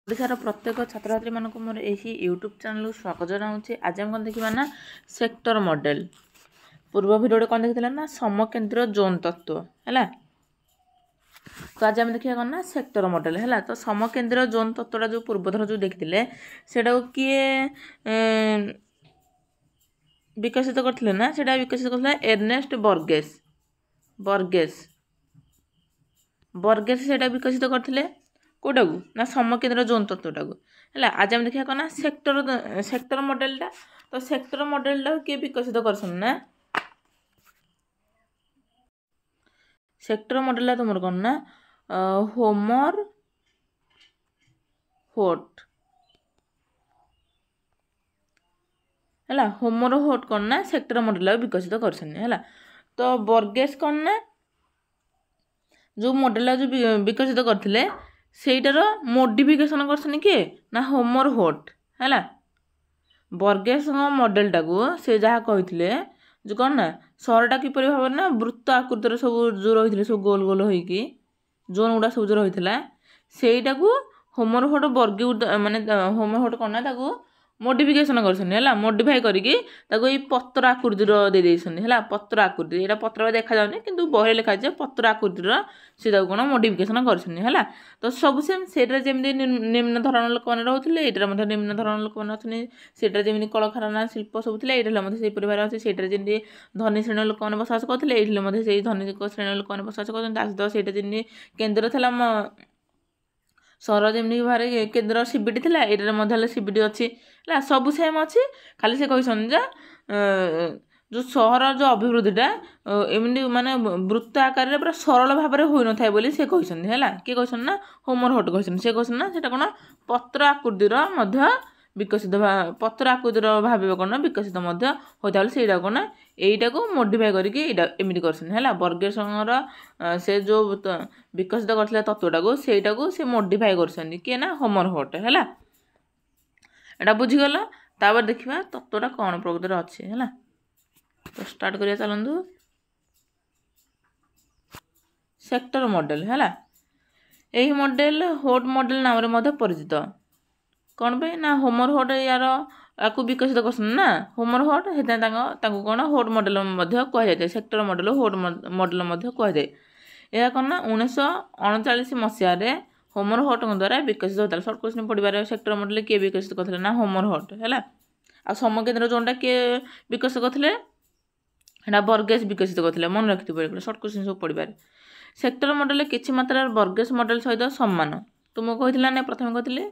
ओडिशार प्रत्येक छात्र छात्री मानक मोर यही यूट्यूब चैनल स्वागत जनाऊँगी। आज आम कौन देखा ना सेक्टर मॉडल। पूर्व भिडियो कौन देखते ना समकेंद्र जोन तत्व है। तो आज आम देखा कौन ना सेक्टर मॉडल है। तो समकेंद्र जोन तत्वटा जो पूर्वथर जो देखते से किए विकसित करते ना से विकसित करते एर्नेस्ट बर्गेस बर्गेस बर्गेस से विकसित करते कौटा को ना समकेंद्र जोन तत्वटा को है। आज आम देखा कौन ना सेक्टर मॉडलटा। तो सेक्टर मॉडलटा किए विकसित करसन ना सेक्टर मॉडलटा तुम कौन ना होमर होट है। होमर होट कौन ना सेक्टर मॉडल विकसित करसन है। तो बर्गेस कौन ना जो मॉडल जो विकसित करते सेटार मोडिफिकेशन करसन किए ना होमर होट है। बर्गेस मॉडलटा को से जहाँ कही जो कौन ना सहरटा किपर भाव ना वृत्त आकृतिर सब जो रही सब गोल गोल होगी जोन गुड़ा सब जो रही सेटा को होमर होट बर्गी माने होमर होट कौन ना मोडिफिकेशन कर मोडिफाई करके पत्र आकृतिर है। पत्र आकृति यहाँ पत्र देखा जाऊनी कि बहरे लिखा जाए पत्र आकृतिर से कौन मोडिफिकेशन कर। तो सब सेम से निम्न धरण लोक मैंने रोते ये निम्न धरण लोक मैंने अच्छे जमी कलकारखाना शिल्प सब थे ये परिवार अच्छे से धनी श्रेणी लोक मैंने बसवास करते ये धनी श्रेणी लोक मैंने बसवास कर केन्द्र था सहर जमी बाहर केन्द्र सीबीडी थी ये सीबीडी अच्छी सब सेम अच्छी खाली से कहन जो सहर जो अभिवृद्धिटा एमती माने वृत्त आकार पूरा सरल भाव में हो न था बोली से कहते है। किए कहन ना होमर होट कहते से कहन ना से कौन पत्र आकृतिर विकसित पत्र आकृतिर भाव कौन विकसित होता से कौन यहीटा को मोडिफाई करमती कर बर्गेस से जो विकसित करते तत्वटा को सेटा को से मोडिफाई कर किए ना होमर होट है। एटा बुझीगल तापर देखा तत्वटा कौन प्रकृति अच्छे है। तो स्टार्ट करिया चलतु सेक्टर मॉडल है। यही मॉडल होट मॉडल नाम परिचित कौन पे ना होमर होट यार आपको विकसित करसन ना होमर होट है कौन होट मॉडल कहुए सेक्टर मॉडल होट मॉडल कहुए। यह कौन ना 1939 मसीह होमर होट द्वारा विकसित होता है। सर्ट क्वेश्चन पढ़ार सेक्टर मॉडल किए विकसित करते ना होमर होट है। आ समकेंद्र जोनटा किए विकसित करते बर्गेस विकसित करते मन रखिए सर्ट क्वेश्चन सब पढ़ार। सेक्टर मॉडल किसी मात्रा बर्गेस मॉडल सहित सामान तुमको कही ना प्रथम कही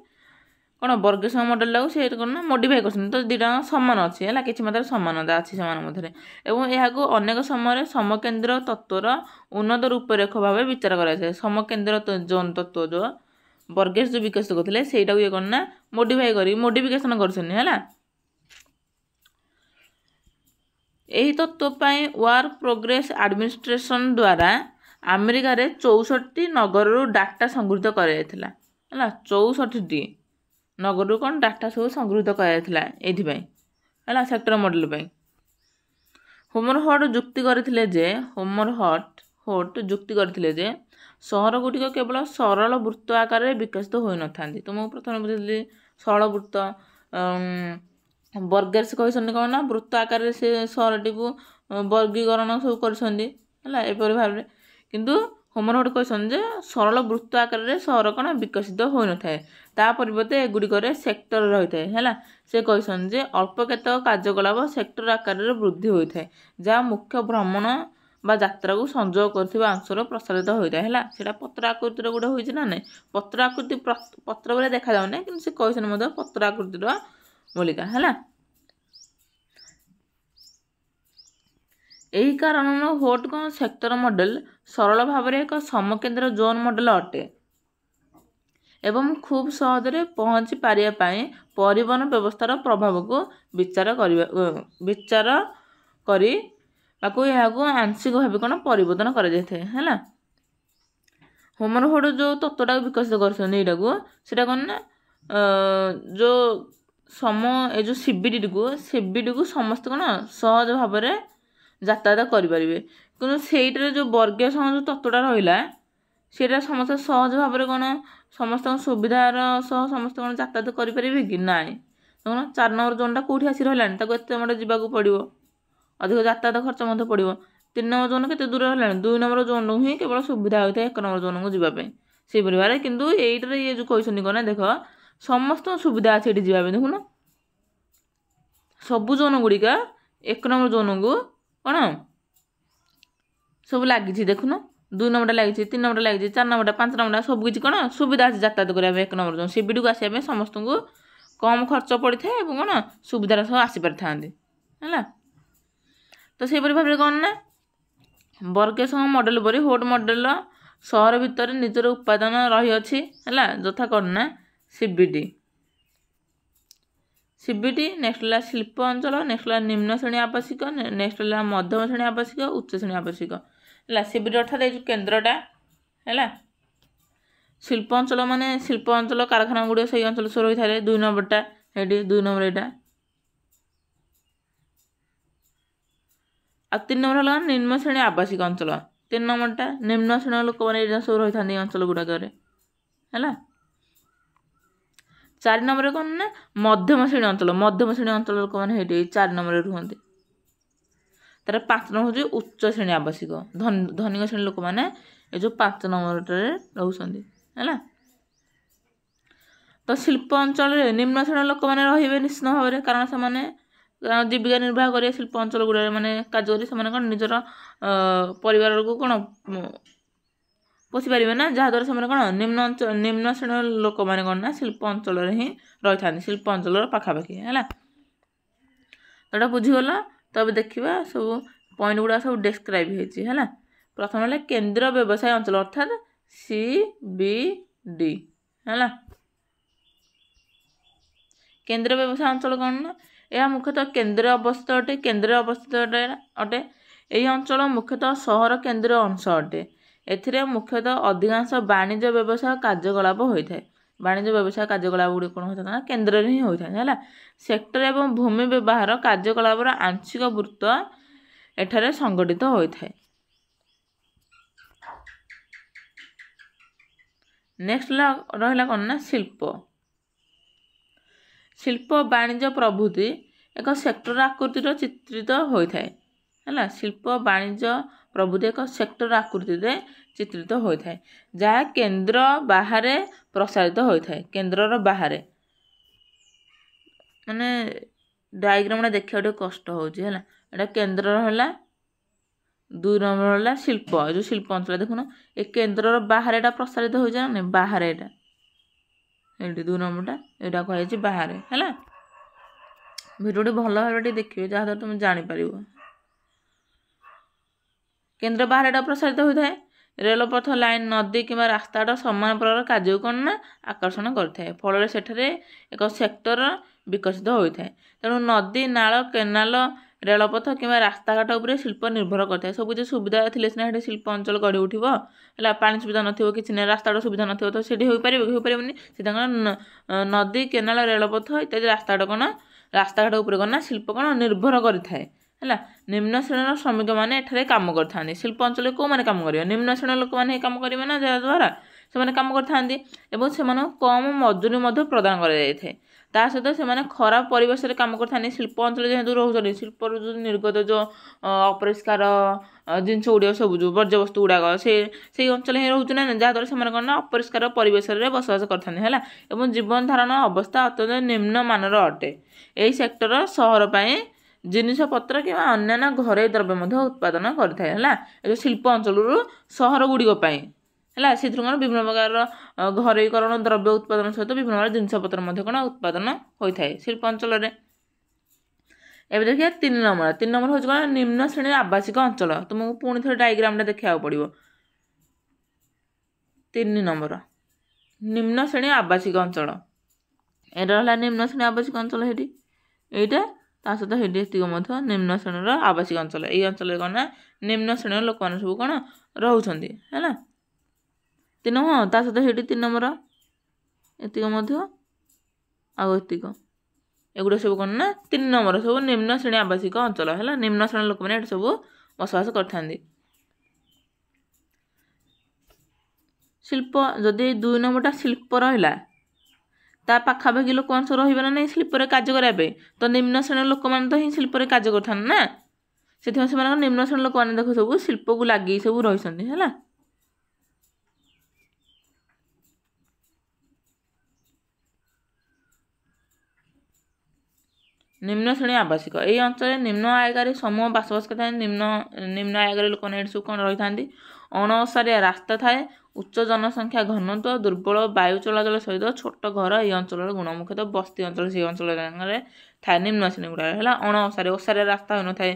कौन बर्गेस मॉडल से कौन ना मोडिफाई कर तो दुटा सामान अच्छी है कि मात्रा समानता अच्छी से मध्य एवं यह अनेक समय समकेंद्र तत्वर उन्नत रूपरेख भाव विचार कराए। समकेंद्र जोन तत्व जो बर्गेस जो विकसित करते से कौन ना मोडिफाई कर मोडिफिकेशन कर। यही तत्व वर्क प्रोग्रेस एडमिनिस्ट्रेशन द्वारा अमेरिका रे 64 नगर डाटा संगृहीत कराइला है। 64 नगर कौन डाटा सब संगृहीत कराइला सेक्टर मॉडल होमर हट जुक्ति करते होमर हट जुक्ति करते सहर गुटिक केवल सरल वृत्त आकार विकसित हो न था। तुमको प्रथम बुझे सरल वृत्त बर्गेस कहते कौन ना वृत्त आकार से सहरटी को वर्गीकरण सब कर भाव किंतु होमर हट कहते सरल वृत्त आकार सहर कौन विकसित हो न था ता परिवर्ते एगुड़िक सेक्टर रही है। से कहते अल्प केतक कार्यकलाप सेक्टर आकार वृद्धि होता है जहाँ मुख्य भ्रमण बा यात्रा को संजोग कर अंशर प्रसारित होता है। से पत्र आकृतिर गोटे होना ना पत्र आकृति पत्र बेले देखा जाऊना कि से कहते पत्र आकृतिर बोलिका है। यही कारण होट कौन सेक्टर मॉडल सरल भाव में एक समकेंद्र जोन मॉडल अटे एवं खूब सहजरे पहुँची पारिया परिवहन व्यवस्थार प्रभाव को विचार करी आंशिक भाव कौन परिवर्तन कर है। होमर होट जो तत्वटा विकसित कर कौन ना जो ये जो सीबीडी को समस्त कौन सहज भाव में यातायात करें कि जो बर्गेस जो तत्वटा रहा ସେଇଟା ସମସ୍ତେ ସହଜ ଭାବରେ କ'ଣ ସମସ୍ତଙ୍କ ସୁବିଧାର ସହ ସମସ୍ତେ କ'ଣ ଯାତାୟାତ କରିପାରିବେ କି? ନାହିଁ। ଦେଖୁନ 4 ନମ୍ବର ଜୋନ୍ଟା କେଉଁଠି ଆସି ରହିଲାଣି, ତାକୁ ଏତେ ବାଟ ଯିବାକୁ ପଡ଼ିବ, ଅଧିକ ଯାତାୟାତ ଖର୍ଚ୍ଚ ମଧ୍ୟ ପଡ଼ିବ। 3 ନମ୍ବର ଜୋନ୍ କେତେ ଦୂର ହେଲାଣି, 2 ନମ୍ବର ଜୋନ୍ରୁ ହିଁ କେବଳ ସୁବିଧା ହୋଇଥାଏ 1 ନମ୍ବର ଜୋନ୍କୁ ଯିବା ପାଇଁ। ସେଇପରି ଭାବରେ କିନ୍ତୁ ଏଇଟାରେ ଇଏ ଯେଉଁ କହିଛନ୍ତି କ'ଣ ଦେଖ, ସମସ୍ତଙ୍କ ସୁବିଧା ଅଛି ଏଠି ଯିବା ପାଇଁ। ଦେଖୁନ ସବୁ ଜୋନ୍ ଗୁଡ଼ିକ 1 ନମ୍ବର ଜୋନ୍କୁ କ'ଣ ସବୁ ଲାଗିଛି। ଦେଖୁନ 2 ନମ୍ବରଟା ଲାଗିଛି, 3 ନମ୍ବରଟା ଲାଗିଛି, 4 ନମ୍ବରଟା, 5 ନମ୍ବରଟା, ସବୁ କିଛି କ'ଣ ସୁବିଧା ଅଛି ଯାତାୟାତ କରିବା ପାଇଁ 1 ନମ୍ବର ଜୋନ୍। CBDକୁ ଆସିବା ପାଇଁ ସମସ୍ତଙ୍କୁ କମ୍ ଖର୍ଚ୍ଚ ପଡ଼ିଥାଏ ଏବଂ କ'ଣ ସୁବିଧାର ସହ ଆସିପାରିଥାନ୍ତି ହେଲା। ତ ସେଇପରି ଭାବରେ କ'ଣ ନା ବର୍ଗେଶଙ୍କ ମଡ଼େଲ ପରି ହୋଟ ମଡ଼େଲ ସହର ଭିତରେ ନିଜର ଉପାଦାନ ରହିଅଛି ହେଲା, ଯଥା କ'ଣ ନା CBD। ନେକ୍ସଟ ହେଲା ଶିଳ୍ପ ଅଞ୍ଚଳ, ନେକ୍ସଟ ହେଲା ନିମ୍ନ ଶ୍ରେଣୀ ଆବାସିକ, ନେକ୍ସଟ ହେଲା ମଧ୍ୟମ ଶ୍ରେଣୀ ଆବାସିକ, ଉଚ୍ଚ ଶ୍ରେଣୀ ଆବାସିକ ହେଲା। CBD ଅର୍ଥାৎ ଏଇ ଯେଉଁ କେନ୍ଦ୍ରଟା ହେଲା। ଶିଳ୍ପ ଅଞ୍ଚଳ ମାନେ ଶିଳ୍ପ ଅଞ୍ଚଳ କାରଖାନା ଗୁଡ଼ିକ ସେଇ ଅଞ୍ଚଳ ସବୁ ରହିଥାଏ। 2 ନମ୍ବରଟା ଏଇଠି, 2 ନମ୍ବର ଏଇଟା। ଆଉ 3 ନମ୍ବର ହେଲା ନିମ୍ନ ଶ୍ରେଣୀ ଆବାସିକ ଅଞ୍ଚଳ। 3 ନମ୍ବରଟା ନିମ୍ନ ଶ୍ରେଣୀର ଲୋକମାନେ ଏଇଟା ସବୁ ରହିଥାନ୍ତି ଏଇ ଅଞ୍ଚଳ ଗୁଡ଼ାକରେ ହେଲା। 4 ନମ୍ବରରେ କ'ଣ ନା ମଧ୍ୟମ ଶ୍ରେଣୀ ଅଞ୍ଚଳ, ମଧ୍ୟମ ଶ୍ରେଣୀ ଅଞ୍ଚଳ ଲୋକମାନେ ହେଇଠି 4 ନମ୍ବରରେ ରୁହନ୍ତି। ତାର 5 ନମ୍ବର ହେଉଛି ଉଚ୍ଚ ଶ୍ରେଣୀ ଆବାସିକ, ଧନିକ ଶ୍ରେଣୀ ଲୋକମାନେ ଏ ଯେଉଁ 5 ନମ୍ବରଟାରେ ରହୁଛନ୍ତି ହେଲା। ତ ଶିଳ୍ପ ଅଞ୍ଚଳରେ ନିମ୍ନ ଶ୍ରେଣୀର ଲୋକମାନେ ରହିବେ ନିଶ୍ଚିତ ଭାବରେ, କାରଣ ସେମାନେ ଜୀବିକା ନିର୍ବାହ କରିବା ଶିଳ୍ପ ଅଞ୍ଚଳ ଗୁଡ଼ାରେ ମାନେ କାର୍ଯ୍ୟ କରି ସେମାନେ କ'ଣ ନିଜର ପରିବାରକୁ କ'ଣ ପୋଷି ପାରିବେ ନା, ଯାହାଦ୍ୱାରା ସେମାନେ କ'ଣ ନିମ୍ନ ଶ୍ରେଣୀର ଲୋକମାନେ କ'ଣ ନା ଶିଳ୍ପ ଅଞ୍ଚଳରେ ହିଁ ରହିଥାନ୍ତି, ଶିଳ୍ପ ଅଞ୍ଚଳର ପାଖାପାଖି ହେଲା। ତ ଏଇଟା ବୁଝିଗଲ। ତ ଏବେ ଦେଖିବା ସବୁ ପଏଣ୍ଟ ଗୁଡ଼ା ସବୁ ଡେସ୍କ୍ରାଇବ୍ ହେଇଛି ହେଲା। ପ୍ରଥମ ହେଲା କେନ୍ଦ୍ର ବ୍ୟବସାୟ ଅଞ୍ଚଳ ଅର୍ଥାତ୍ CBD ହେଲା। କେନ୍ଦ୍ର ବ୍ୟବସାୟ ଅଞ୍ଚଳ କ'ଣ ନା ଏହା ମୁଖ୍ୟତଃ କେନ୍ଦ୍ରରେ ଅବସ୍ଥିତ ଅଟେ। ଏହି ଅଞ୍ଚଳ ମୁଖ୍ୟତଃ ସହର କେନ୍ଦ୍ର ଅଂଶ ଅଟେ। ଏଥିରେ ମୁଖ୍ୟତଃ ଅଧିକାଂଶ ବାଣିଜ୍ୟ ବ୍ୟବସାୟ କାର୍ଯ୍ୟକଳାପ ହୋଇଥାଏ। ବାଣିଜ୍ୟ ବ୍ୟବସାୟ କାର୍ଯ୍ୟକଳାପ ଗୁଡ଼ିକ କ'ଣ ହୋଇଥାଏ ନା କେନ୍ଦ୍ରରେ ହିଁ ହୋଇଥାଏ ହେଲା। ସେକ୍ଟର ଏବଂ ଭୂମି ବ୍ୟବହାର କାର୍ଯ୍ୟକଳାପର ଆଂଶିକ ବୃତ୍ତ ଏଠାରେ ସଂଗଠିତ ହୋଇଥାଏ। ନେକ୍ସଟ ରହିଲା କ'ଣ ନା ଶିଳ୍ପ ବାଣିଜ୍ୟ ପ୍ରଭୃତି ଏକ ସେକ୍ଟର ଆକୃତିର ଚିତ୍ରିତ ହୋଇଥାଏ ହେଲା। ଶିଳ୍ପ ବାଣିଜ୍ୟ ପ୍ରଭୃତି ଏକ ସେକ୍ଟର ଆକୃତିରେ ଚିତ୍ରିତ ହୋଇଥାଏ, ଯାହା କେନ୍ଦ୍ର ବାହାରେ ପ୍ରସାରିତ ହୋଇଥାଏ। କେନ୍ଦ୍ରର ବାହାରେ ମାନେ ଡାଇଗ୍ରାମଟା ଦେଖିବା ଟିକେ କଷ୍ଟ ହେଉଛି ହେଲା। ଏଇଟା କେନ୍ଦ୍ରର ହେଲା। 2 ନମ୍ବର ହେଲା ଶିଳ୍ପ, ଏ ଯେଉଁ ଶିଳ୍ପ ଅଞ୍ଚଳ ଦେଖୁନ ଏ କେନ୍ଦ୍ରର ବାହାରେ ଏଇଟା ପ୍ରସାରିତ ହୋଇଯାଏ ନା ବାହାରେ, ଏଇଟା ଏଇଠି 2 ନମ୍ବରଟା ଏଇଟା କୁହାଯାଇଛି ବାହାରେ ହେଲା। ଭିଡ଼ିଓଟି ଭଲ ଭାବରେ ଟିକେ ଦେଖିବେ ଯାହାଦ୍ୱାରା ତୁମେ ଜାଣିପାରିବ। କେନ୍ଦ୍ର ବାହାରେ ଏଇଟା ପ୍ରସାରିତ ହୋଇଥାଏ। ରେଳପଥ, ଲାଇନ, ନଦୀ କିମ୍ବା ରାସ୍ତାଘାଟ ସମାନ ପ୍ରକାର କାର୍ଯ୍ୟକୁ କ'ଣ ନା ଆକର୍ଷଣ କରିଥାଏ, ଫଳରେ ସେଠାରେ ଏକ ସେକ୍ଟର ବିକଶିତ ହୋଇଥାଏ। ତେଣୁ ନଦୀ, ନାଳ, କେନାଲ, ରେଳପଥ କିମ୍ବା ରାସ୍ତାଘାଟ ଉପରେ ଶିଳ୍ପ ନିର୍ଭର କରିଥାଏ। ସବୁ କିଛି ସୁବିଧା ଥିଲେ ସିନା ସେଠି ଶିଳ୍ପ ଅଞ୍ଚଳ ଗଢ଼ି ଉଠିବ ହେଲା। ପାଣି ସୁବିଧା ନଥିବ, କିଛି ନାହିଁ, ରାସ୍ତାଘାଟ ସୁବିଧା ନଥିବ, ତ ସେଠି ହୋଇପାରିବ କି? ହୋଇପାରିବନି। ସେ ତାଙ୍କର ନଦୀ, କେନାଲ, ରେଳପଥ ଇତ୍ୟାଦି ରାସ୍ତାଘାଟ ଉପରେ କ'ଣ ନା ଶିଳ୍ପ କ'ଣ ନିର୍ଭର କରିଥାଏ ହେଲା। ନିମ୍ନ ଶ୍ରେଣୀର ଶ୍ରମିକମାନେ ଏଠାରେ କାମ କରିଥାନ୍ତି। ଶିଳ୍ପ ଅଞ୍ଚଳରେ କେଉଁମାନେ କାମ କରିବେ? ନିମ୍ନ ଶ୍ରେଣୀର ଲୋକମାନେ କାମ କରିବେ ନା, ଯାହାଦ୍ୱାରା ସେମାନେ କାମ କରିଥାନ୍ତି ଏବଂ ସେମାନଙ୍କୁ କମ୍ ମଜୁରୀ ମଧ୍ୟ ପ୍ରଦାନ କରାଯାଇଥାଏ। ତା ସହିତ ସେମାନେ ଖରାପ ପରିବେଶରେ କାମ କରିଥାନ୍ତି। ଶିଳ୍ପ ଅଞ୍ଚଳରେ ଯେହେତୁ ରହୁଛନ୍ତି, ଶିଳ୍ପରୁ ଯେଉଁ ନିର୍ଗତ ଯେଉଁ ଅପରିଷ୍କାର ଜିନିଷ ଗୁଡ଼ିକ ସବୁ ଯେଉଁ ବର୍ଜ୍ୟବସ୍ତୁ ଗୁଡ଼ାକ ସେଇ ଅଞ୍ଚଳରେ ହିଁ ରହୁଛି ନା, ଯାହାଦ୍ୱାରା ସେମାନେ କ'ଣ ନା ଅପରିଷ୍କାର ପରିବେଶରେ ବସବାସ କରିଥାନ୍ତି ହେଲା। ଏବଂ ଜୀବନ ଧାରଣ ଅବସ୍ଥା ଅତ୍ୟନ୍ତ ନିମ୍ନମାନର ଅଟେ। ଏହି ସେକ୍ଟର ସହର ପାଇଁ ଜିନିଷପତ୍ର କିମ୍ବା ଅନ୍ୟାନ୍ୟ ଘରୋଇ ଦ୍ରବ୍ୟ ମଧ୍ୟ ଉତ୍ପାଦନ କରିଥାଏ ହେଲା। ଏ ଯେଉଁ ଶିଳ୍ପ ଅଞ୍ଚଳରୁ ସହର ଗୁଡ଼ିକ ପାଇଁ ହେଲା, ସେଥିରୁ କ'ଣ ବିଭିନ୍ନ ପ୍ରକାରର ଘରୋଇକରଣ ଦ୍ରବ୍ୟ ଉତ୍ପାଦନ ସହିତ ବିଭିନ୍ନ ପ୍ରକାର ଜିନିଷପତ୍ର ମଧ୍ୟ କ'ଣ ଉତ୍ପାଦନ ହୋଇଥାଏ ଶିଳ୍ପ ଅଞ୍ଚଳରେ। ଏବେ ଦେଖିବା 3 ନମ୍ବର। 3 ନମ୍ବର ହେଉଛି କ'ଣ ନିମ୍ନ ଶ୍ରେଣୀର ଆବାସିକ ଅଞ୍ଚଳ। ତୁମକୁ ପୁଣି ଥରେ ଡାଇଗ୍ରାମଟା ଦେଖିବାକୁ ପଡ଼ିବ। 3 ନମ୍ବର ନିମ୍ନ ଶ୍ରେଣୀ ଆବାସିକ ଅଞ୍ଚଳ, ଏଇଟା ହେଲା ନିମ୍ନ ଶ୍ରେଣୀ ଆବାସିକ ଅଞ୍ଚଳ। ସେଇଠି ଏଇଟା ତା ସହିତ ସେଇଠି ଏତିକ ମଧ୍ୟ ନିମ୍ନ ଶ୍ରେଣୀର ଆବାସିକ ଅଞ୍ଚଳ। ଏଇ ଅଞ୍ଚଳରେ କ'ଣ ନା ନିମ୍ନ ଶ୍ରେଣୀର ଲୋକମାନେ ସବୁ କ'ଣ ରହୁଛନ୍ତି ହେଲା। 3 ହଁ, ତା ସହିତ ସେଇଠି 3 ନମ୍ବର ଏତିକ ମଧ୍ୟ ଆଉ ଏତିକ, ଏଗୁଡ଼ା ସବୁ କ'ଣ ନା 3 ନମ୍ବର ସବୁ ନିମ୍ନ ଶ୍ରେଣୀ ଆବାସିକ ଅଞ୍ଚଳ ହେଲା। ନିମ୍ନ ଶ୍ରେଣୀର ଲୋକମାନେ ଏଠି ସବୁ ବସବାସ କରିଥାନ୍ତି। ଶିଳ୍ପ ଯଦି 2 ନମ୍ବରଟା ଶିଳ୍ପ ରହିଲା ତା ପାଖାପାଖି ଲୋକମାନେ ସବୁ ରହିବେ ନା ନାହିଁ ଶିଳ୍ପରେ କାର୍ଯ୍ୟ କରିବା ପାଇଁ। ତ ନିମ୍ନ ଶ୍ରେଣୀର ଲୋକମାନେ ତ ହିଁ ଶିଳ୍ପରେ କାର୍ଯ୍ୟ କରିଥାନ୍ତି ନା, ସେଥିପାଇଁ ସେମାନଙ୍କ ନିମ୍ନ ଶ୍ରେଣୀର ଲୋକମାନେ ଦେଖ ସବୁ ଶିଳ୍ପକୁ ଲାଗି ସବୁ ରହିଛନ୍ତି ହେଲା। ନିମ୍ନ ଶ୍ରେଣୀ ଆବାସିକ ଏହି ଅଞ୍ଚଳରେ ନିମ୍ନ ଆୟକାରୀ ସମୂହ ବସବାସ କରିଥାନ୍ତି। ନିମ୍ନ ଆୟକାରୀ ଲୋକମାନେ ଏଠି ସବୁ କ'ଣ ରହିଥାନ୍ତି? ଅଣଓସାରିଆ ରାସ୍ତା ଥାଏ, ଉଚ୍ଚ ଜନସଂଖ୍ୟା ଘନତ୍ୱ, ଦୁର୍ବଳ ବାୟୁ ଚଳାଚଳ ସହିତ ଛୋଟ ଘର ଏହି ଅଞ୍ଚଳର ଗୁଣ। ମୁଖ୍ୟତଃ ବସ୍ତି ଅଞ୍ଚଳ ସେହି ଅଞ୍ଚଳରେ ଥାଏ ନିମ୍ନ ଶ୍ରେଣୀ ଗୁଡ଼ାକ ହେଲା। ଓସାରିଆ ରାସ୍ତା ହୋଇନଥାଏ,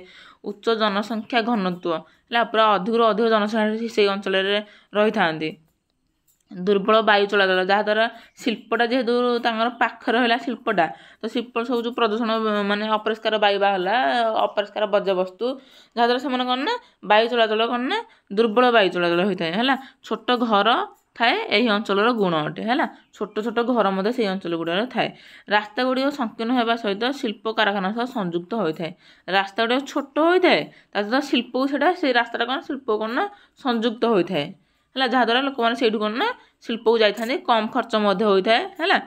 ଉଚ୍ଚ ଜନସଂଖ୍ୟା ଘନତ୍ୱ ହେଲା, ପୁରା ଅଧିକରୁ ଅଧିକ ଜନସଂଖ୍ୟା ସେଇ ଅଞ୍ଚଳରେ ରହିଥାନ୍ତି। ଦୁର୍ବଳ ବାୟୁ ଚଳାଚଳ ଯାହାଦ୍ୱାରା ଶିଳ୍ପଟା ଯେହେତୁ ତାଙ୍କର ପାଖରେ ରହିଲା ଶିଳ୍ପଟା, ତ ଶିଳ୍ପ ସବୁ ଯେଉଁ ପ୍ରଦୂଷଣ ମାନେ ଅପରିଷ୍କାର ବାୟୁ ବାହାରିଲା, ଅପରିଷ୍କାର ବର୍ଜ୍ୟବସ୍ତୁ ଯାହାଦ୍ୱାରା ସେମାନେ କ'ଣ ନା ବାୟୁ ଚଳାଚଳ କ'ଣ ନା ଦୁର୍ବଳ ବାୟୁ ଚଳାଚଳ ହୋଇଥାଏ ହେଲା। ଛୋଟ ଘର ଥାଏ ଏହି ଅଞ୍ଚଳର ଗୁଣ ଅଟେ ହେଲା। ଛୋଟ ଛୋଟ ଘର ମଧ୍ୟ ସେହି ଅଞ୍ଚଳ ଗୁଡ଼ାକରେ ଥାଏ। ରାସ୍ତା ଗୁଡ଼ିକ ସଂକୀର୍ଣ୍ଣ ହେବା ସହିତ ଶିଳ୍ପ କାରଖାନା ସହ ସଂଯୁକ୍ତ ହୋଇଥାଏ। ରାସ୍ତା ଗୁଡ଼ିକ ଛୋଟ ହୋଇଥାଏ, ତା ସହିତ ଶିଳ୍ପକୁ ସେଇଟା ସେଇ ରାସ୍ତାଟା କ'ଣ ଶିଳ୍ପ କ'ଣ ନା ସଂଯୁକ୍ତ ହୋଇଥାଏ ହେଲା, ଯାହାଦ୍ୱାରା ଲୋକମାନେ ସେଇଠୁ କ'ଣ ନା ଶିଳ୍ପକୁ ଯାଇଥାନ୍ତି, କମ୍ ଖର୍ଚ୍ଚ ମଧ୍ୟ ହୋଇଥାଏ ହେଲା।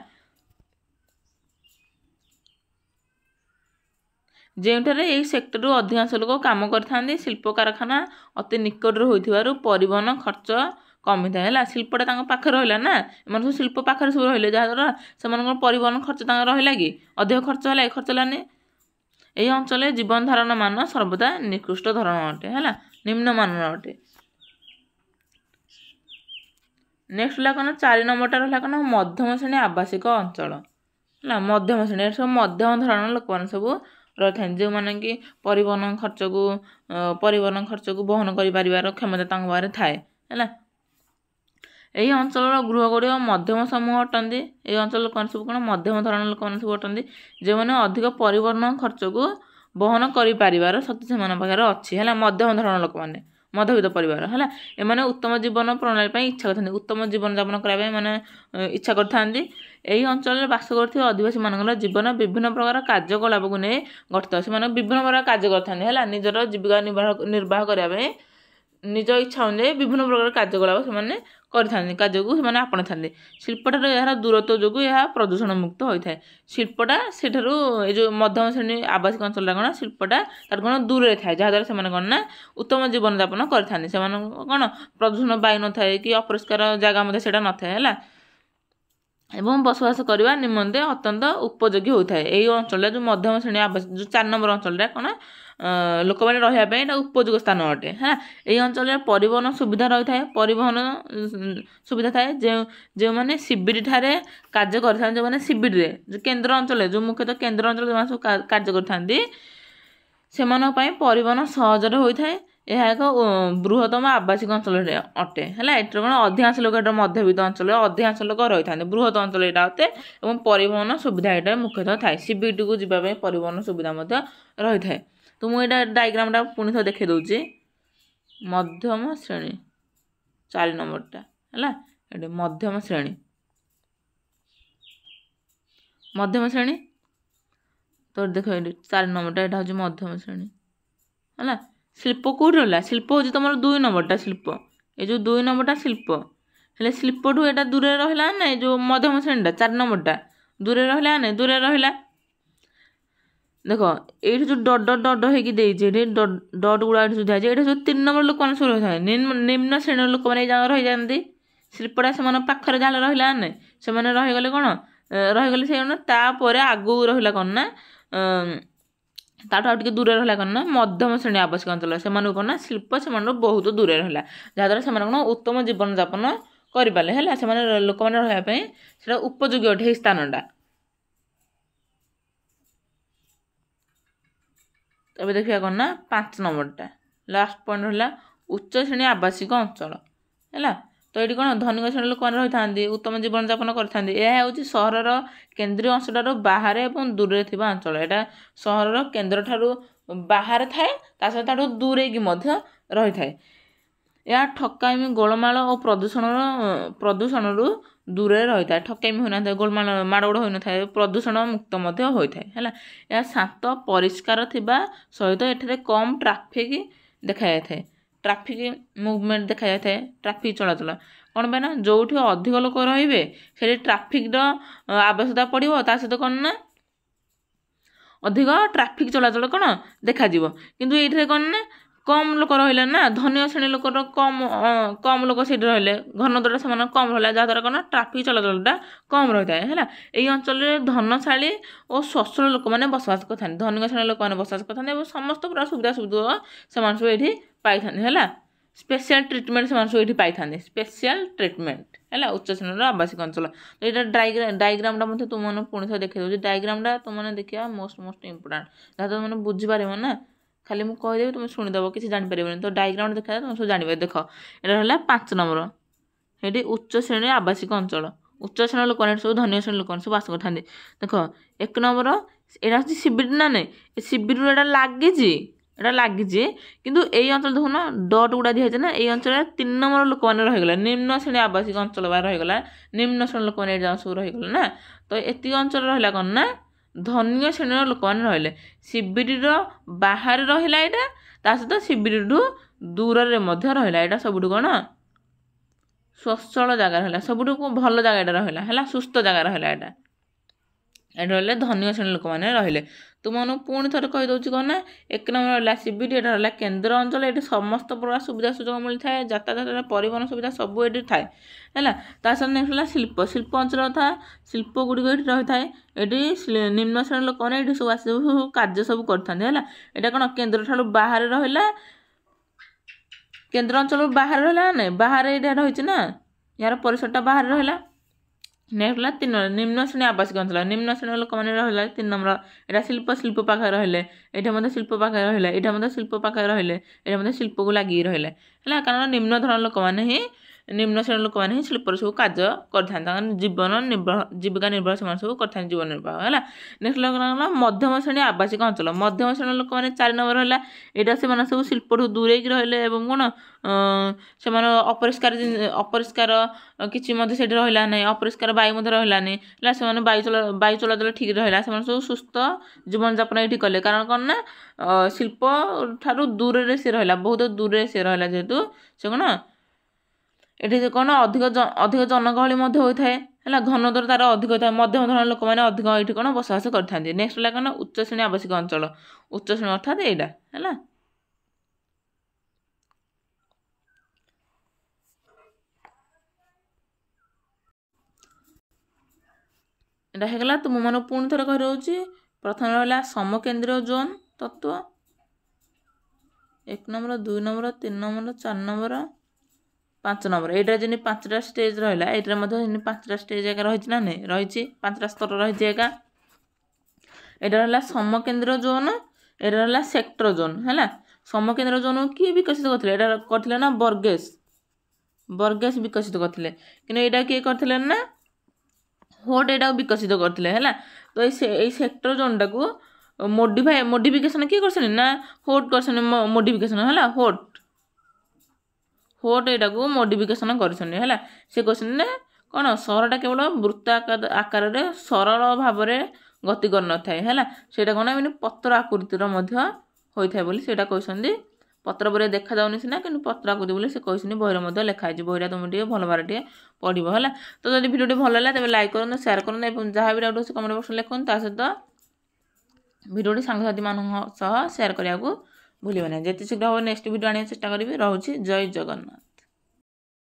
ଯେଉଁଠାରେ ଏହି ସେକ୍ଟରରୁ ଅଧିକାଂଶ ଲୋକ କାମ କରିଥାନ୍ତି, ଶିଳ୍ପ କାରଖାନା ଅତି ନିକଟରେ ହୋଇଥିବାରୁ ପରିବହନ ଖର୍ଚ୍ଚ କମିଥାଏ ହେଲା। ଶିଳ୍ପଟା ତାଙ୍କ ପାଖରେ ରହିଲା ନା, ଏମାନେ ସବୁ ଶିଳ୍ପ ପାଖରେ ସବୁ ରହିଲେ, ଯାହାଦ୍ୱାରା ସେମାନଙ୍କର ପରିବହନ ଖର୍ଚ୍ଚ ତାଙ୍କର ରହିଲା କି ଅଧିକ ଖର୍ଚ୍ଚ ହେଲା, ଖର୍ଚ୍ଚ ହେଲାନି। ଏହି ଅଞ୍ଚଳରେ ଜୀବନ ଧାରଣ ମାନ ସର୍ବଦା ନିକୃଷ୍ଟ ଧରଣ ଅଟେ ହେଲା, ନିମ୍ନମାନର ଅଟେ। ନେକ୍ସଟ ହେଲା କ'ଣ 4 ନମ୍ବରଟା ରହିଲା କ'ଣ ମଧ୍ୟମ ଶ୍ରେଣୀ ଆବାସିକ ଅଞ୍ଚଳ ହେଲା। ମଧ୍ୟମ ଶ୍ରେଣୀ ସବୁ ମଧ୍ୟମ ଧରଣର ଲୋକମାନେ ସବୁ ରହିଥାନ୍ତି, ଯେଉଁମାନେ କି ପରିବହନ ଖର୍ଚ୍ଚକୁ ବହନ କରିପାରିବାର କ୍ଷମତା ତାଙ୍କ ପାଖରେ ଥାଏ ହେଲା। ଏହି ଅଞ୍ଚଳର ଗୃହ ଗୁଡ଼ିକ ମଧ୍ୟମ ସମୂହ ଅଟନ୍ତି। ଏହି ଅଞ୍ଚଳ ଲୋକମାନେ ସବୁ କ'ଣ ମଧ୍ୟମ ଧରଣର ଲୋକମାନେ ସବୁ ଅଟନ୍ତି, ଯେଉଁମାନେ ଅଧିକ ପରିବହନ ଖର୍ଚ୍ଚକୁ ବହନ କରିପାରିବାର ଶକ୍ତି ସେମାନଙ୍କ ପାଖରେ ଅଛି ହେଲା। ମଧ୍ୟମ ଧରଣର ଲୋକମାନେ ମଧ୍ୟବିତ୍ତ ପରିବାର ହେଲା, ଏମାନେ ଉତ୍ତମ ଜୀବନ ପ୍ରଣାଳୀ ପାଇଁ ଇଚ୍ଛା କରିଥାନ୍ତି, ଉତ୍ତମ ଜୀବନଯାପନ କରିବା ପାଇଁ ମାନେ ଇଚ୍ଛା କରିଥାନ୍ତି। ଏହି ଅଞ୍ଚଳରେ ବାସ କରୁଥିବା ଅଧିବାସୀମାନଙ୍କର ଜୀବନ ବିଭିନ୍ନ ପ୍ରକାର କାର୍ଯ୍ୟକଳାପକୁ ନେଇ ଗଠିତ। ସେମାନେ ବିଭିନ୍ନ ପ୍ରକାର କାର୍ଯ୍ୟ କରିଥାନ୍ତି ହେଲା, ନିଜର ଜୀବିକା ନିର୍ବାହ କରିବା ପାଇଁ ନିଜ ଇଚ୍ଛା ଅନୁଯାୟୀ ବିଭିନ୍ନ ପ୍ରକାର କାର୍ଯ୍ୟକଳାପ ସେମାନେ କରିଥାନ୍ତି, କାର୍ଯ୍ୟକୁ ସେମାନେ ଆପଣେଇଥାନ୍ତି। ଶିଳ୍ପଠାରୁ ଏହାର ଦୂରତ୍ୱ ଯୋଗୁଁ ଏହା ପ୍ରଦୂଷଣ ମୁକ୍ତ ହୋଇଥାଏ। ଶିଳ୍ପଟା ସେଠାରୁ ଏଇ ଯେଉଁ ମଧ୍ୟମ ଶ୍ରେଣୀ ଆବାସିକ ଅଞ୍ଚଳଟା କ'ଣ ଶିଳ୍ପଟା ତାର କ'ଣ ଦୂରରେ ଥାଏ, ଯାହାଦ୍ୱାରା ସେମାନେ କ'ଣ ନା ଉତ୍ତମ ଜୀବନଯାପନ କରିଥାନ୍ତି। ସେମାନଙ୍କ କ'ଣ ପ୍ରଦୂଷଣ ବାୟୁ ନଥାଏ କି ଅପରିଷ୍କାର ଜାଗା ମଧ୍ୟ ସେଇଟା ନଥାଏ ହେଲା, ଏବଂ ବସବାସ କରିବା ନିମନ୍ତେ ଅତ୍ୟନ୍ତ ଉପଯୋଗୀ ହୋଇଥାଏ। ଏହି ଅଞ୍ଚଳରେ ଯେଉଁ ମଧ୍ୟମ ଶ୍ରେଣୀ ଆବାସିକ ଯେଉଁ 4 ନମ୍ବର ଅଞ୍ଚଳଟା କ'ଣ ଲୋକମାନେ ରହିବା ପାଇଁ ଏଇଟା ଉପଯୋଗ ସ୍ଥାନ ଅଟେ ହେଲା। ଏହି ଅଞ୍ଚଳରେ ପରିବହନ ସୁବିଧା ରହିଥାଏ, ପରିବହନ ସୁବିଧା ଥାଏ। ଯେଉଁମାନେ ସିବିଡି ଠାରେ କାର୍ଯ୍ୟ କରିଥାନ୍ତି, ଯେଉଁମାନେ ସିବିଡିରେ ଯେଉଁ କେନ୍ଦ୍ର ଅଞ୍ଚଳରେ ଯେଉଁ ମୁଖ୍ୟତଃ କେନ୍ଦ୍ର ଅଞ୍ଚଳରେ ଯେଉଁମାନେ ସବୁ କାର୍ଯ୍ୟ କରିଥାନ୍ତି, ସେମାନଙ୍କ ପାଇଁ ପରିବହନ ସହଜରେ ହୋଇଥାଏ। ଏହା ଏକ ବୃହତ୍ତମ ଆବାସିକ ଅଞ୍ଚଳରେ ଅଟେ ହେଲା। ଏଥିରେ କ'ଣ ଅଧିକାଂଶ ଲୋକ ଏଇଟା ମଧ୍ୟବିତ୍ତ ଅଞ୍ଚଳରେ ଅଧିକାଂଶ ଲୋକ ରହିଥାନ୍ତି, ବୃହତ ଅଞ୍ଚଳ ଏଇଟା ଅଟେ ଏବଂ ପରିବହନ ସୁବିଧା ଏଇଟା ମୁଖ୍ୟତଃ ଥାଏ। ସିବିଡିକୁ ଯିବା ପାଇଁ ପରିବହନ ସୁବିଧା ମଧ୍ୟ ରହିଥାଏ। ତ ମୁଁ ଏଇଟା ଡାଇଗ୍ରାମଟା ପୁଣି ଥରେ ଦେଖାଇ ଦେଉଛି। ମଧ୍ୟମ ଶ୍ରେଣୀ 4 ନମ୍ବରଟା ହେଲା, ଏଠି ମଧ୍ୟମ ଶ୍ରେଣୀ ତ ଦେଖ ଏଠି 4 ନମ୍ବରଟା ଏଇଟା ହେଉଛି ମଧ୍ୟମ ଶ୍ରେଣୀ ହେଲା। ଶିଳ୍ପ କେଉଁଠି ରହିଲା? ଶିଳ୍ପ ହେଉଛି ତୁମର 2 ନମ୍ବରଟା ଶିଳ୍ପ, ଏ ଯେଉଁ 2 ନମ୍ବରଟା ଶିଳ୍ପ, ହେଲେ ଶିଳ୍ପଠୁ ଏଇଟା ଦୂରରେ ରହିଲା ନା, ଏ ଯେଉଁ ମଧ୍ୟମ ଶ୍ରେଣୀଟା 4 ନମ୍ବରଟା ଦୂରରେ ରହିଲା ନା, ଦୂରରେ ରହିଲା। ଦେଖ ଏଇଠି ଯେଉଁ ଡଟ୍ ହେଇକି ଦେଇଛି, ଏଠି ଡଟ୍ ଗୁଡ଼ା ଏଠି ସୁଧା ହେଇଛି, ଏଠି ସବୁ 3 ନମ୍ବର ଲୋକମାନେ ସବୁ ରହିଥାନ୍ତି, ନିମ୍ନ ଶ୍ରେଣୀର ଲୋକମାନେ ଏଇ ଜାଗା ରହିଯାଆନ୍ତି। ଶିଳ୍ପଟା ସେମାନଙ୍କ ପାଖରେ ଯାହା ରହିଲା ନା, ସେମାନେ ରହିଗଲେ କ'ଣ ରହିଗଲେ ସେ ତାପରେ ଆଗକୁ ରହିଲା କ'ଣ ନା ତାଠୁ ଆଉ ଟିକେ ଦୂରରେ ରହିଲା କ'ଣ ନା ମଧ୍ୟମ ଶ୍ରେଣୀ ଆବାସିକ ଅଞ୍ଚଳ, ସେମାନଙ୍କୁ କ'ଣ ନା ଶିଳ୍ପ ସେମାନଙ୍କୁ ବହୁତ ଦୂରରେ ରହିଲା, ଯାହାଦ୍ୱାରା ସେମାନେ କ'ଣ ଉତ୍ତମ ଜୀବନଯାପନ କରିପାରିଲେ ହେଲା। ସେମାନେ ଲୋକମାନେ ରହିବା ପାଇଁ ସେଇଟା ଉପଯୋଗୀ ଅଟେ ଏହି ସ୍ଥାନଟା। ଏବେ ଦେଖିବା କ'ଣ ନା 5 ନମ୍ବରଟା ଲାଷ୍ଟ ପଏଣ୍ଟ ରହିଲା ଉଚ୍ଚ ଶ୍ରେଣୀ ଆବାସିକ ଅଞ୍ଚଳ ହେଲା। ତ ଏଠି କ'ଣ ଧନିକ ଶ୍ରେଣୀର ଲୋକମାନେ ରହିଥାନ୍ତି, ଉତ୍ତମ ଜୀବନଯାପନ କରିଥାନ୍ତି। ଏହା ହେଉଛି ସହରର କେନ୍ଦ୍ରୀୟ ଅଂଶଠାରୁ ବାହାରେ ଏବଂ ଦୂରରେ ଥିବା ଅଞ୍ଚଳ। ଏଇଟା ସହରର କେନ୍ଦ୍ରଠାରୁ ବାହାରେ ଥାଏ, ତା ସହିତ ତାଠୁ ଦୂରେଇକି ମଧ୍ୟ ରହିଥାଏ। ଏହା ଠକାମି ଗୋଳମାଳ ଓ ପ୍ରଦୂଷଣରୁ ଦୂରରେ ରହିଥାଏ, ଠକାମି ହୋଇନଥାଏ, ଗୋଳମାଳ ମାଡ଼ଗୋଳ ହୋଇନଥାଏ, ପ୍ରଦୂଷଣ ମୁକ୍ତ ମଧ୍ୟ ହୋଇଥାଏ ହେଲା। ଏହା ଶାନ୍ତ ପରିଷ୍କାର ଥିବା ସହିତ ଏଠାରେ କମ୍ ଟ୍ରାଫିକ୍ ଦେଖାଯାଇଥାଏ, ଟ୍ରାଫିକ୍ ମୁଭମେଣ୍ଟ ଦେଖାଯାଇଥାଏ, ଟ୍ରାଫିକ୍ ଚଳାଚଳ କ'ଣ ପାଇଁ ନା ଯେଉଁଠି ଅଧିକ ଲୋକ ରହିବେ ସେଠି ଟ୍ରାଫିକ୍ର ଆବଶ୍ୟକତା ପଡ଼ିବ, ତା ସହିତ କ'ଣ ନା ଅଧିକ ଟ୍ରାଫିକ୍ ଚଳାଚଳ କ'ଣ ଦେଖାଯିବ। କିନ୍ତୁ ଏଇଥିରେ କ'ଣ ନା କମ୍ ଲୋକ ରହିଲେ ନା, ଧନୀ ଶ୍ରେଣୀ ଲୋକର କମ୍ ଲୋକ ସେଇଠି ରହିଲେ, ଘନତ୍ୱଟା ସେମାନଙ୍କ କମ୍ ରହିଲା, ଯାହାଦ୍ୱାରା କ'ଣ ଟ୍ରାଫିକ୍ ଚଳାଚଳଟା କମ୍ ରହିଥାଏ ହେଲା। ଏଇ ଅଞ୍ଚଳରେ ଧନଶାଳୀ ଓ ସ୍ୱଚ୍ଛଳ ଲୋକମାନେ ବସବାସ କରିଥାନ୍ତି, ଧନିକ ଶ୍ରେଣୀ ଲୋକମାନେ ବସବାସ କରିଥାନ୍ତି ଏବଂ ସମସ୍ତ ପ୍ରକାର ସୁବିଧା ସେମାନେ ସବୁ ଏଇଠି ପାଇଥାନ୍ତି ହେଲା। ସ୍ପେଶିଆଲ୍ ଟ୍ରିଟମେଣ୍ଟ ସେମାନେ ସବୁ ଏଇଠି ପାଇଥାନ୍ତି, ସ୍ପେଶିଆଲ୍ ଟ୍ରିଟମେଣ୍ଟ ହେଲା ଉଚ୍ଚ ଶ୍ରେଣୀର ଆବାସିକ ଅଞ୍ଚଳ। ତ ଏଇଟା ଡାଇଗ୍ରାମଟା ମଧ୍ୟ ତୁମମାନେ ପୁଣି ଥରେ ଦେଖେଇ ଦେଉଛି। ଡାଇଗ୍ରାମଟା ତୁମମାନେ ଦେଖିବା ମୋଷ୍ଟ ଇମ୍ପୋର୍ଟାଣ୍ଟ, ଯାହା ତୁମମାନେ ବୁଝିପାରିବ ନା, ଖାଲି ମୁଁ କହିଦେବି ତୁମେ ଶୁଣିଦେବ, କିଛି ଜାଣିପାରିବନି। ତ ଡାଇଗ୍ରାମଟା ଦେଖାଯାଏ ତୁମେ ସବୁ ଜାଣିପାରିବ। ଦେଖ ଏଇଟା ହେଲା 5 ନମ୍ବର, ଏଠି ଉଚ୍ଚ ଶ୍ରେଣୀର ଆବାସିକ ଅଞ୍ଚଳ, ଉଚ୍ଚ ଶ୍ରେଣୀର ଲୋକମାନେ ଏଠି ସବୁ ଧନୀ ଶ୍ରେଣୀ ଲୋକମାନେ ସବୁ ବାସ କରିଥାନ୍ତି। ଦେଖ 1 ନମ୍ବର ଏଇଟା ହେଉଛି ଶିବିର ନା ନାହିଁ, ଏ ଶିବିରରୁ ଏଇଟା ଲାଗିଛି କିନ୍ତୁ ଏଇ ଅଞ୍ଚଳ ଦେଖୁନ ଡଟ୍ ଗୁଡ଼ା ଦିଆହେଇଛି ନା, ଏଇ ଅଞ୍ଚଳରେ 3 ନମ୍ବର ଲୋକମାନେ ରହିଗଲା, ନିମ୍ନ ଶ୍ରେଣୀ ଆବାସିକ ଅଞ୍ଚଳ ବା ରହିଗଲା, ନିମ୍ନ ଶ୍ରେଣୀ ଲୋକମାନେ ଏଇଠି ସବୁ ରହିଗଲେ ନା। ତ ଏତିକି ଅଞ୍ଚଳ ରହିଲା କ'ଣ ନା ଧନୀ ଶ୍ରେଣୀର ଲୋକମାନେ ରହିଲେ। ଶିବିରର ବାହାରେ ରହିଲା ଏଇଟା, ତା ସହିତ ଶିବିରଠୁ ଦୂରରେ ମଧ୍ୟ ରହିଲା। ଏଇଟା ସବୁଠୁ କ'ଣ ସ୍ୱଚ୍ଛଳ ଜାଗା ରହିଲା, ସବୁଠୁ ଭଲ ଜାଗା ଏଇଟା ରହିଲା ହେଲା, ସୁସ୍ଥ ଜାଗା ରହିଲା ଏଇଟା। ଏଠି ରହିଲେ ଧନୀ ଶ୍ରେଣୀ ଲୋକମାନେ ରହିଲେ। ତୁମମାନଙ୍କୁ ପୁଣି ଥରେ କହିଦେଉଛି କ'ଣ ନା 1 ନମ୍ବର ରହିଲା ଶିବିର, ଏଇଟା ରହିଲା କେନ୍ଦ୍ର ଅଞ୍ଚଳ, ଏଠି ସମସ୍ତ ପ୍ରକାର ସୁବିଧା ସୁଯୋଗ ମିଳିଥାଏ, ଯାତାୟାତ ପରିବହନ ସୁବିଧା ସବୁ ଏଠି ଥାଏ ହେଲା। ତା ସହିତ ନେକ୍ସଟ ହେଲା ଶିଳ୍ପ ଅଞ୍ଚଳ କଥା, ଶିଳ୍ପ ଗୁଡ଼ିକ ଏଠି ରହିଥାଏ। ଏଠି ନିମ୍ନ ଶ୍ରେଣୀ ଲୋକମାନେ ଏଠି ସବୁ ଆସି ସବୁ କାର୍ଯ୍ୟ ସବୁ କରିଥାନ୍ତି ହେଲା। ଏଇଟା କ'ଣ କେନ୍ଦ୍ର ଠାରୁ ବାହାରେ ରହିଲା, କେନ୍ଦ୍ର ଅଞ୍ଚଳରୁ ବାହାରେ ରହିଲା ନା, ବାହାରେ ଏଇଟା ରହିଛି ନା, ଏହାର ପରିସରଟା ବାହାରେ ରହିଲା। ନେକ୍ସଟ ହେଲା 3 ନମ୍ବର ନିମ୍ନ ଶ୍ରେଣୀ ଆବାସିକ ଅଞ୍ଚଳ, ନିମ୍ନ ଶ୍ରେଣୀର ଲୋକମାନେ ରହିଲା 3 ନମ୍ବର, ଏଇଟା ଶିଳ୍ପ ପାଖରେ ରହିଲେ, ଏଇଟା ମଧ୍ୟ ଶିଳ୍ପ ପାଖରେ ରହିଲେ, ଏଇଟା ମଧ୍ୟ ଶିଳ୍ପ ପାଖରେ ରହିଲେ, ଏଇଟା ମଧ୍ୟ ଶିଳ୍ପକୁ ଲାଗିକି ରହିଲେ ହେଲା। କାରଣ ନିମ୍ନ ଧରଣର ଲୋକମାନେ ହିଁ, ନିମ୍ନ ଶ୍ରେଣୀର ଲୋକମାନେ ହିଁ ଶିଳ୍ପରେ ସବୁ କାର୍ଯ୍ୟ କରିଥାନ୍ତି, ତାଙ୍କର ଜୀବିକା ନିର୍ବାହ ସେମାନେ ସବୁ କରିଥାନ୍ତି, ଜୀବନ ନିର୍ବାହ ହେଲା। ନେକ୍ସଟ ହେଲା ମଧ୍ୟମ ଶ୍ରେଣୀ ଆବାସିକ ଅଞ୍ଚଳ, ମଧ୍ୟମ ଶ୍ରେଣୀର ଲୋକମାନେ 4 ନମ୍ବର ହେଲା, ଏଇଟା ସେମାନେ ସବୁ ଶିଳ୍ପଠୁ ଦୂରେଇକି ରହିଲେ ଏବଂ କ'ଣ ସେମାନେ ଅପରିଷ୍କାର କିଛି ମଧ୍ୟ ସେଠି ରହିଲା ନାହିଁ, ଅପରିଷ୍କାର ବାୟୁ ମଧ୍ୟ ରହିଲାନି ହେଲା। ସେମାନେ ବାୟୁ ଚଳାଚଳ ଠିକ୍ ରହିଲା, ସେମାନେ ସବୁ ସୁସ୍ଥ ଜୀବନଯାପନ ଏଇଠି କଲେ। କାରଣ କ'ଣ ନା ଶିଳ୍ପ ଠାରୁ ଦୂରରେ ସେ ରହିଲା, ବହୁତ ଦୂରରେ ସେ ରହିଲା, ଯେହେତୁ ସେ କ'ଣ ଏଠି କ'ଣ ଅଧିକ ଜନଗହଳି ମଧ୍ୟ ହୋଇଥାଏ ହେଲା, ଘନତ୍ୱ ତାର ଅଧିକ ହୋଇଥାଏ, ମଧ୍ୟମ ଧରଣର ଲୋକମାନେ ଅଧିକ ଏଇଠି କ'ଣ ବସବାସ କରିଥାନ୍ତି। ନେକ୍ସଟ ହେଲା କ'ଣ ଉଚ୍ଚ ଶ୍ରେଣୀ ଆବାସିକ ଅଞ୍ଚଳ, ଉଚ୍ଚ ଶ୍ରେଣୀ ଅର୍ଥାତ୍ ଏଇଟା ହେଲା। ଏଇଟା ହେଇଗଲା। ତୁମମାନଙ୍କୁ ପୁଣି ଥରେ କହି ରହୁଛି, ପ୍ରଥମେ ରହିଲା ସମକେନ୍ଦ୍ରୀୟ ଜୋନ୍ ତତ୍ତ୍ୱ, 1 number 2 number 3 number 4 number 5 number. ଏଇଟା ଯେମିତି 5ଟା ଷ୍ଟେଜ୍ ରହିଲା, ଏଇଟାରେ ମଧ୍ୟ ଯେମିତି 5ଟା ଷ୍ଟେଜ୍ ଏକା ରହିଛି ନା ନାହିଁ, ରହିଛି 5ଟା ସ୍ତର ରହିଛି ଏକା। ଏଇଟା ରହିଲା ସମକେନ୍ଦ୍ରୀୟ ଜୋନ୍, ଏଇଟା ରହିଲା ସେକ୍ଟର ଜୋନ୍ ହେଲା। ସମକେନ୍ଦ୍ରୀୟ ଜୋନ୍ କିଏ ବିକଶିତ କରିଥିଲେ? ଏଇଟା କରିଥିଲେ ନା ବର୍ଗେସ୍ ବିକଶିତ କରିଥିଲେ, କିନ୍ତୁ ଏଇଟା କିଏ କରିଥିଲେ ନା ହୋଟ୍ ଏଇଟାକୁ ବିକଶିତ କରିଥିଲେ ହେଲା। ତ ଏଇ ସେକ୍ଟର ଜୋନ୍ଟାକୁ ମୋଡିଫିକେସନ୍ କିଏ କରିଛନ୍ତି ନା ହୋଟ୍ କରିଛନ୍ତି, ମୋଡିଫିକେସନ୍ ହେଲା। ହୋଟ୍ ଏଇଟାକୁ ମୋଡିଫିକେସନ୍ କରିଛନ୍ତି ହେଲା। ସେ କହିଛନ୍ତି ନା କ'ଣ ସହରଟା କେବଳ ବୃତ୍ତ ଆକାରରେ ସରଳ ଭାବରେ ଗତି କରିନଥାଏ ହେଲା, ସେଇଟା କ'ଣ ଏମିତି ପତ୍ର ଆକୃତିର ମଧ୍ୟ ହୋଇଥାଏ ବୋଲି ସେଇଟା କହିଛନ୍ତି। ପତ୍ର ପରି ଦେଖାଯାଉନି ସିନା, କିନ୍ତୁ ପତ୍ର ଆକୃତି ବୋଲି ସେ କହିଛନ୍ତି, ବହିରେ ମଧ୍ୟ ଲେଖା ହେଇଛି। ବହିଟା ତୁମେ ଟିକେ ଭଲ ଭାବରେ ଟିକେ ପଢ଼ିବ ହେଲା। ତ ଯଦି ଭିଡ଼ିଓଟି ଭଲ ହେଲା ତେବେ ଲାଇକ୍ କରନ୍ତୁ, ସେୟାର କରନ୍ତୁ ଏବଂ ଯାହା ବି ଡାଉଟ୍ ଅଛି କମେଣ୍ଟ ବକ୍ସରେ ଲେଖନ୍ତୁ। ତା ସହିତ ଭିଡ଼ିଓଟି ସାଙ୍ଗସାଥିମାନଙ୍କ ସହ ସେୟାର କରିବାକୁ ଭୁଲିବେ ନାହିଁ। ଯେତେ ଶୀଘ୍ର ହେବ ନେକ୍ସଟ ଭିଡ଼ିଓ ଆଣିବାକୁ ଚେଷ୍ଟା କରିବି। ରହୁଛି, ଜୟ ଜଗନ୍ନାଥ।